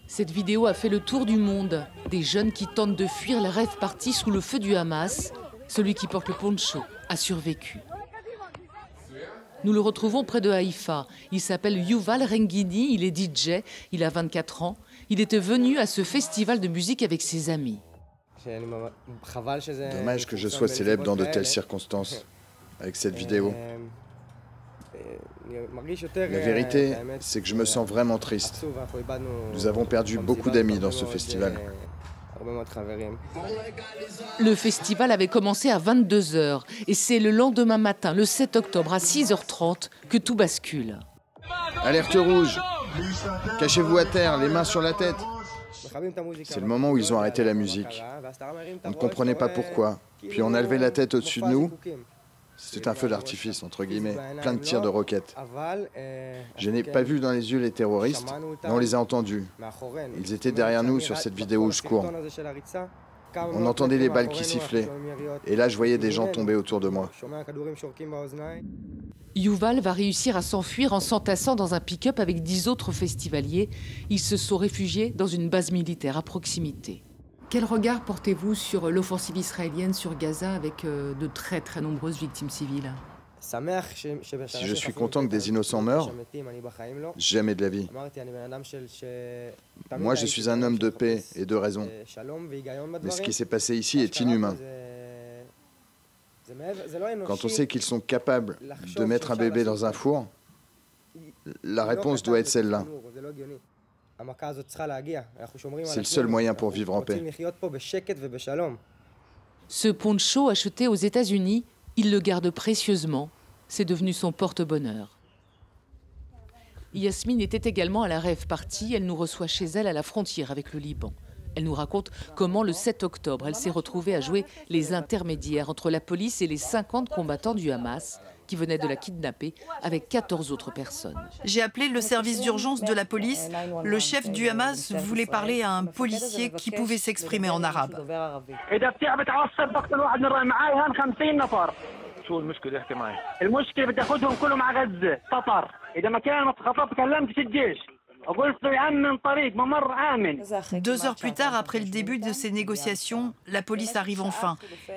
Cette vidéo a fait le tour du monde. Des jeunes qui tentent de fuir les rave parties sous le feu du Hamas. Celui qui porte le poncho a survécu. Nous le retrouvons près de Haïfa. Il s'appelle Yuval Rengini, il est DJ, il a 24 ans. Il était venu à ce festival de musique avec ses amis. Dommage que je sois célèbre dans de telles circonstances, avec cette vidéo. La vérité, c'est que je me sens vraiment triste. Nous avons perdu beaucoup d'amis dans ce festival. Le festival avait commencé à 22 h et c'est le lendemain matin, le 7 octobre, à 6 h 30, que tout bascule. Alerte rouge! Cachez-vous à terre, les mains sur la tête. C'est le moment où ils ont arrêté la musique. On ne comprenait pas pourquoi. Puis on a levé la tête au-dessus de nous. C'était un feu d'artifice, entre guillemets, plein de tirs de roquettes. Je n'ai pas vu dans les yeux les terroristes, mais on les a entendus. Ils étaient derrière nous sur cette vidéo où je cours. On entendait les balles qui sifflaient. Et là, je voyais des gens tomber autour de moi. Yuval va réussir à s'enfuir en s'entassant dans un pick-up avec 10 autres festivaliers. Ils se sont réfugiés dans une base militaire à proximité. Quel regard portez-vous sur l'offensive israélienne sur Gaza avec de très nombreuses victimes civiles? Si je suis content que des innocents meurent, jamais de la vie. Moi, je suis un homme de paix et de raison. Mais ce qui s'est passé ici est inhumain. Quand on sait qu'ils sont capables de mettre un bébé dans un four, la réponse doit être celle-là. C'est le seul moyen pour vivre en paix. Ce poncho acheté aux États-Unis, il le garde précieusement. C'est devenu son porte-bonheur. Yasmine était également à la rave party. Elle nous reçoit chez elle à la frontière avec le Liban. Elle nous raconte comment le 7 octobre, elle s'est retrouvée à jouer les intermédiaires entre la police et les 50 combattants du Hamas qui venaient de la kidnapper avec 14 autres personnes. J'ai appelé le service d'urgence de la police. Le chef du Hamas voulait parler à un policier qui pouvait s'exprimer en arabe. Deux heures plus tard, après le début de ces négociations, la police arrive enfin.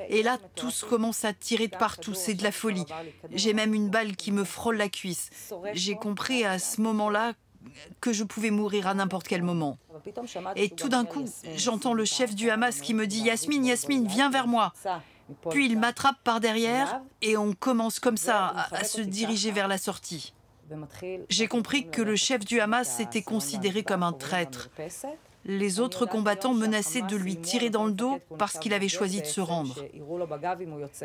Et là, tous commencent à tirer de partout. C'est de la folie. J'ai même une balle qui me frôle la cuisse. J'ai compris à ce moment-là que je pouvais mourir à n'importe quel moment. Et tout d'un coup, j'entends le chef du Hamas qui me dit « Yasmine, Yasmine, viens vers moi ». Puis il m'attrape par derrière et on commence comme ça à se diriger vers la sortie. J'ai compris que le chef du Hamas était considéré comme un traître. Les autres combattants menaçaient de lui tirer dans le dos parce qu'il avait choisi de se rendre.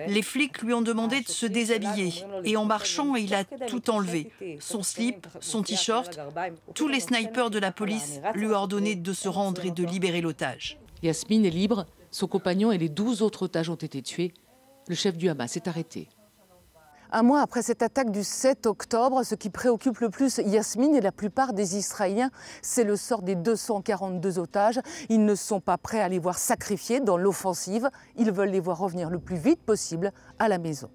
Les flics lui ont demandé de se déshabiller et en marchant, il a tout enlevé. Son slip, son t-shirt, tous les snipers de la police lui ont ordonné de se rendre et de libérer l'otage. Yasmine est libre, son compagnon et les 12 autres otages ont été tués. Le chef du Hamas est arrêté. Un mois après cette attaque du 7 octobre, ce qui préoccupe le plus Yasmine et la plupart des Israéliens, c'est le sort des 242 otages. Ils ne sont pas prêts à les voir sacrifiés dans l'offensive. Ils veulent les voir revenir le plus vite possible à la maison.